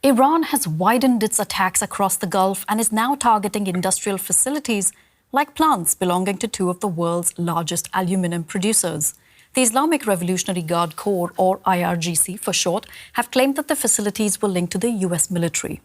Iran has widened its attacks across the Gulf and is now targeting industrial facilities like plants belonging to two of the world's largest aluminium producers. The Islamic Revolutionary Guard Corps, or IRGC for short, have claimed that the facilities were linked to the US military.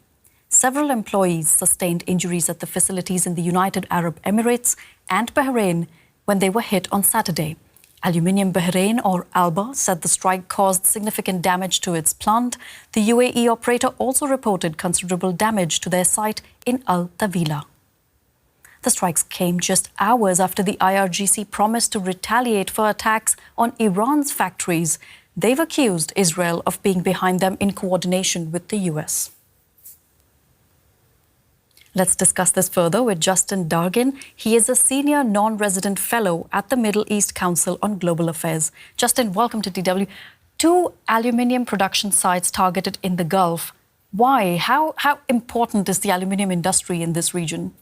Several employees sustained injuries at the facilities in the United Arab Emirates and Bahrain when they were hit on Saturday. Aluminium Bahrain, or ALBA, said the strike caused significant damage to its plant. The UAE operator also reported considerable damage to their site in Al Tawila. The strikes came just hours after the IRGC promised to retaliate for attacks on Iran's factories. They've accused Israel of being behind them in coordination with the US. Let's discuss this further with Justin Dargin. He is a senior non-resident fellow at the Middle East Council on Global Affairs. Justin, welcome to DW. Two aluminium production sites targeted in the Gulf. Why? How important is the aluminium industry in this region?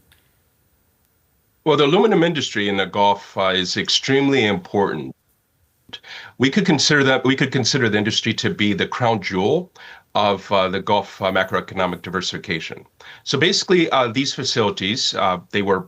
Well, the aluminum industry in the Gulf is extremely important. We could consider the industry to be the crown jewel of the Gulf macroeconomic diversification. So basically, these facilities, they were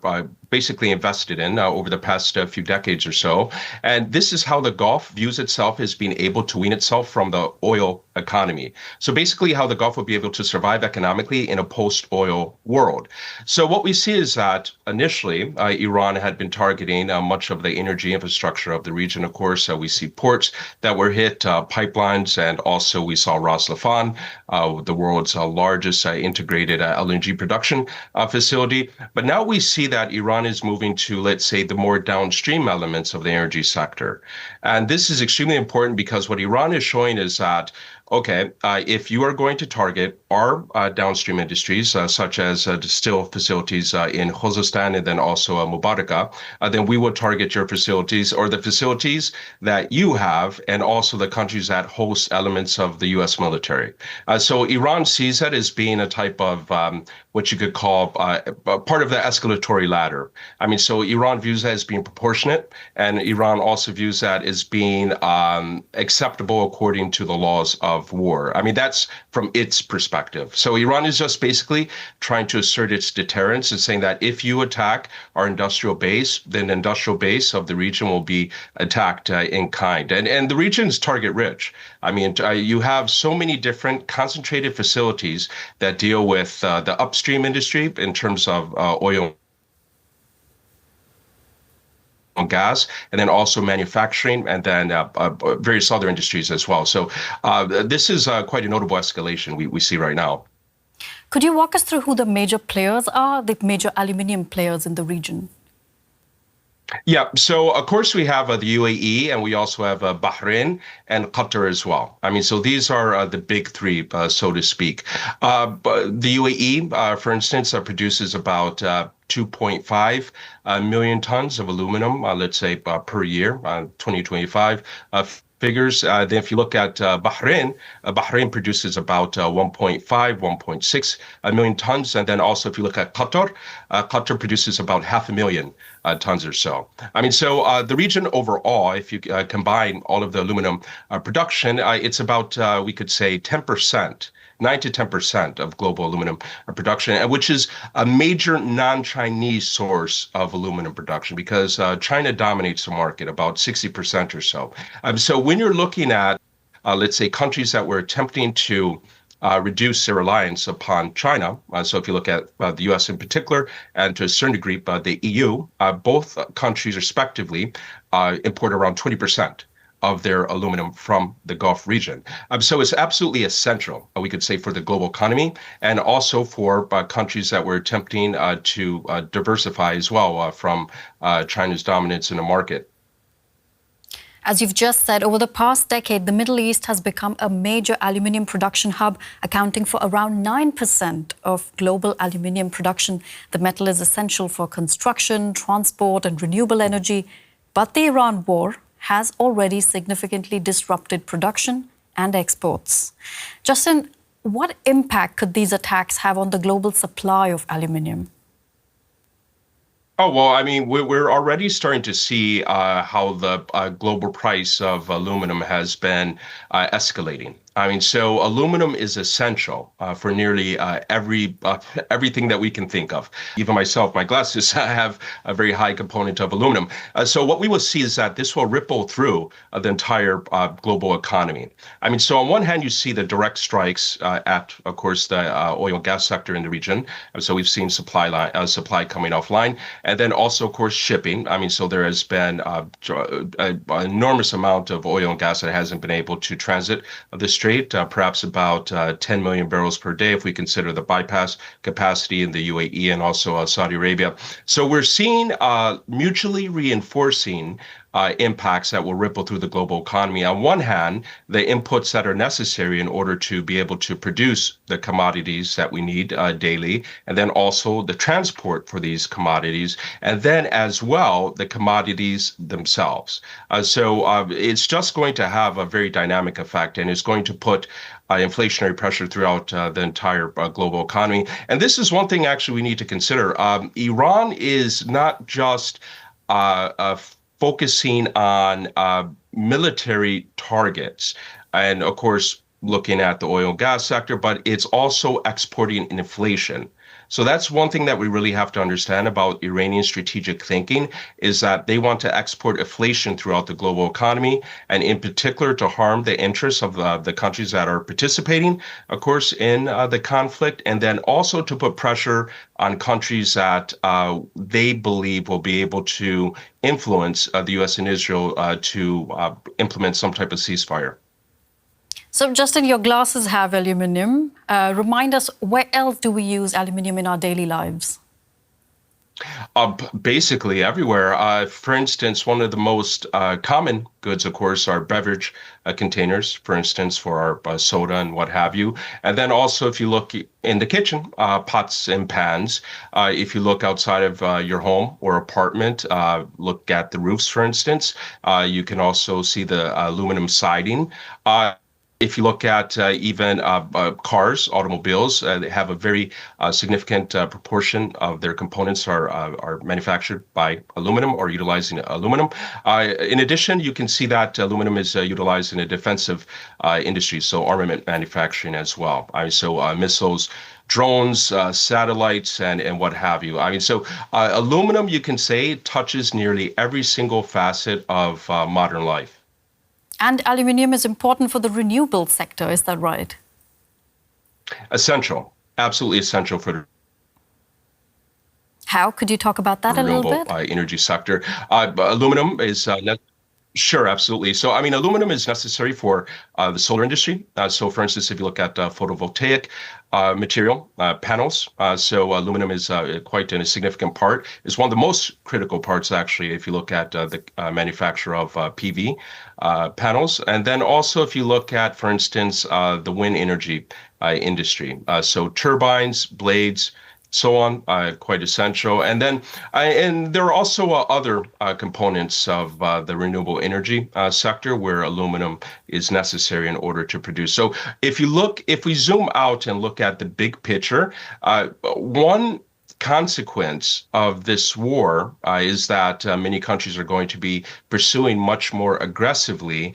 basically invested in over the past few decades or so. And this is how the Gulf views itself as being able to wean itself from the oil economy. So basically how the Gulf will be able to survive economically in a post-oil world. So what we see is that initially, Iran had been targeting much of the energy infrastructure of the region. Of course, we see ports that were hit, pipelines, and also we saw Ras Laffan, the world's largest integrated LNG production facility. But now we see that Iran is moving to, let's say, the more downstream elements of the energy sector. And this is extremely important because what Iran is showing is that, okay, if you are going to target our downstream industries, such as still facilities in Khuzestan and then also Mubaraka, then we will target your facilities or the facilities that you have and also the countries that host elements of the U.S. military. So Iran sees that as being a type of what you could call part of the escalatory ladder. I mean, so Iran views that as being proportionate, and Iran also views that as being acceptable according to the laws of war. I mean, that's from its perspective. So Iran is just basically trying to assert its deterrence and saying that if you attack our industrial base, then the industrial base of the region will be attacked in kind. And the region is target rich. I mean, you have so many different concentrated facilities that deal with the upstream industry in terms of oil and gas, and then also manufacturing, and then various other industries as well. So this is quite a notable escalation we see right now. Could you walk us through who the major players are, the major aluminium players in the region? Yeah, so of course we have the UAE, and we also have Bahrain and Qatar as well. I mean, so these are the big three, so to speak. But the UAE, for instance, produces about 2.5 million tons of aluminum, let's say, per year, 2025. Figures. Then if you look at Bahrain, Bahrain produces about 1.5, 1.6 million tons. And then also if you look at Qatar, Qatar produces about 500,000 tons or so. I mean, so the region overall, if you combine all of the aluminum production, it's about, we could say, 10%. 9 to 10% of global aluminum production, which is a major non-Chinese source of aluminum production because China dominates the market about 60% or so. So when you're looking at, let's say, countries that were attempting to reduce their reliance upon China, so if you look at the U.S. in particular, and to a certain degree, the EU, both countries respectively import around 20% of their aluminum from the Gulf region. So it's absolutely essential, we could say, for the global economy and also for countries that were attempting to diversify as well from China's dominance in the market. As you've just said, over the past decade, the Middle East has become a major aluminium production hub, accounting for around 9% of global aluminium production. The metal is essential for construction, transport, and renewable energy. But the Iran war has already significantly disrupted production and exports. Justin, what impact could these attacks have on the global supply of aluminium? Oh, well, I mean, we're already starting to see how the global price of aluminum has been escalating. I mean, so aluminum is essential for nearly everything that we can think of. Even myself, my glasses have a very high component of aluminum. So what we will see is that this will ripple through the entire global economy. I mean, so on one hand, you see the direct strikes at, of course, the oil and gas sector in the region. So we've seen supply coming offline, and then also, of course, shipping. I mean, so there has been an enormous amount of oil and gas that hasn't been able to transit the strait, perhaps about 10 million barrels per day if we consider the bypass capacity in the UAE and also Saudi Arabia. So we're seeing mutually reinforcing impacts that will ripple through the global economy. On one hand, the inputs that are necessary in order to be able to produce the commodities that we need daily, and then also the transport for these commodities, and then as well, the commodities themselves. So it's just going to have a very dynamic effect, and it's going to put inflationary pressure throughout the entire global economy. And this is one thing actually we need to consider. Iran is not just focusing on military targets and, of course, looking at the oil and gas sector, but it's also exporting inflation. So that's one thing that we really have to understand about Iranian strategic thinking is that they want to export inflation throughout the global economy, and in particular to harm the interests of the countries that are participating, of course, in the conflict, and then also to put pressure on countries that they believe will be able to influence the U.S. and Israel to implement some type of ceasefire. So, Justin, your glasses have aluminium. Remind us, where else do we use aluminium in our daily lives? Basically everywhere. For instance, one of the most common goods, of course, are beverage containers, for instance, for our soda and what have you. And then also, if you look in the kitchen, pots and pans. If you look outside of your home or apartment, look at the roofs, for instance. You can also see the aluminum siding. If you look at even cars, automobiles, they have a very significant proportion of their components are manufactured by aluminum or utilizing aluminum. In addition, you can see that aluminum is utilized in a defensive industry, so armament manufacturing as well. So missiles, drones, satellites, and what have you. I mean, so aluminum, you can say, touches nearly every single facet of modern life. And aluminium is important for the renewable sector, is that right? Essential, absolutely essential for the How? Could you talk about that a little bit? renewable energy sector. Aluminum is sure, absolutely. So, I mean, aluminum is necessary for the solar industry. So, for instance, if you look at photovoltaic material panels, so aluminum is quite a significant part. It's one of the most critical parts, actually, if you look at the manufacture of PV panels. And then also, if you look at, for instance, the wind energy industry, so turbines, blades, so on, quite essential. And then, and there are also other components of the renewable energy sector where aluminum is necessary in order to produce. So if we zoom out and look at the big picture, one consequence of this war is that many countries are going to be pursuing much more aggressively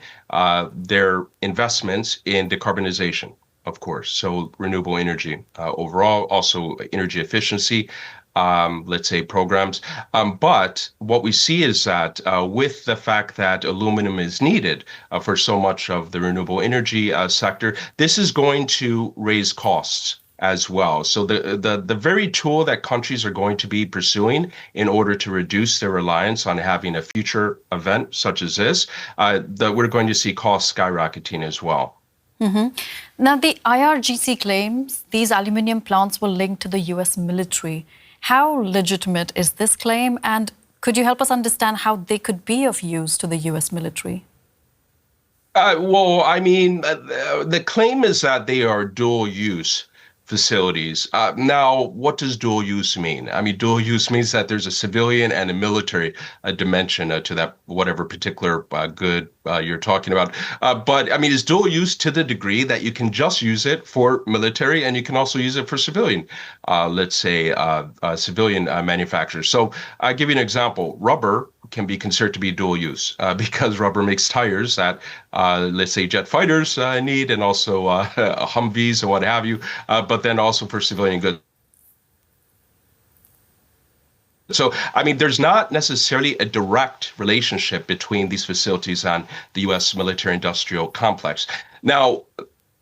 their investments in decarbonization, of course. So renewable energy overall, also energy efficiency, let's say programs. But what we see is that with the fact that aluminum is needed for so much of the renewable energy sector, this is going to raise costs as well. So the very tool that countries are going to be pursuing in order to reduce their reliance on having a future event such as this, that we're going to see costs skyrocketing as well. Mm-hmm. Now, the IRGC claims these aluminium plants were linked to the U.S. military. How legitimate is this claim? And could you help us understand how they could be of use to the U.S. military? Well, I mean, the claim is that they are dual use facilities. Now, what does dual use mean? I mean, dual use means that there's a civilian and a military dimension to that, whatever particular good you're talking about. But I mean, it's dual use to the degree that you can just use it for military and you can also use it for civilian, let's say, civilian manufacturers. So I'll give you an example. Rubber can be considered to be dual use because rubber makes tires that, let's say, jet fighters need, and also Humvees and what have you, but then also for civilian goods. So, I mean, there's not necessarily a direct relationship between these facilities and the U.S. military-industrial complex. Now,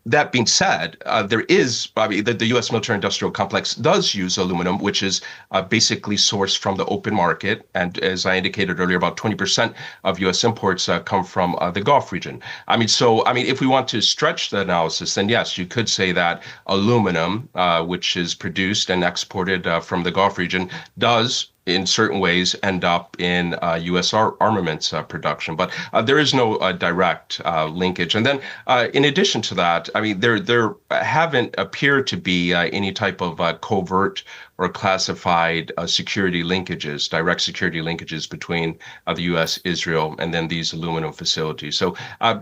that being said, there is, I mean, the U.S. military-industrial complex does use aluminum, which is basically sourced from the open market. And as I indicated earlier, about 20% of U.S. imports come from the Gulf region. I mean, if we want to stretch the analysis, then yes, you could say that aluminum, which is produced and exported from the Gulf region, does in certain ways end up in U.S. armaments production, but there is no direct linkage. And then, in addition to that, I mean, there haven't appeared to be any type of covert or classified security linkages, direct security linkages between the U.S., Israel, and then these aluminum facilities. So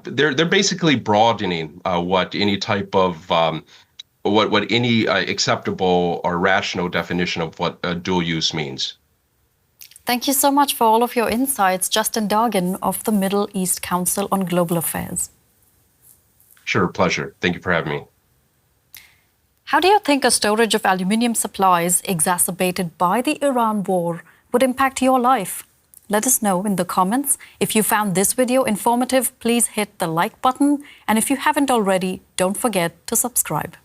they're basically broadening what any type of what any acceptable or rational definition of what dual use means. Thank you so much for all of your insights, Justin Dargan of the Middle East Council on Global Affairs. Sure, pleasure. Thank you for having me. How do you think a storage of aluminium supplies exacerbated by the Iran war would impact your life? Let us know in the comments. If you found this video informative, please hit the like button. And if you haven't already, don't forget to subscribe.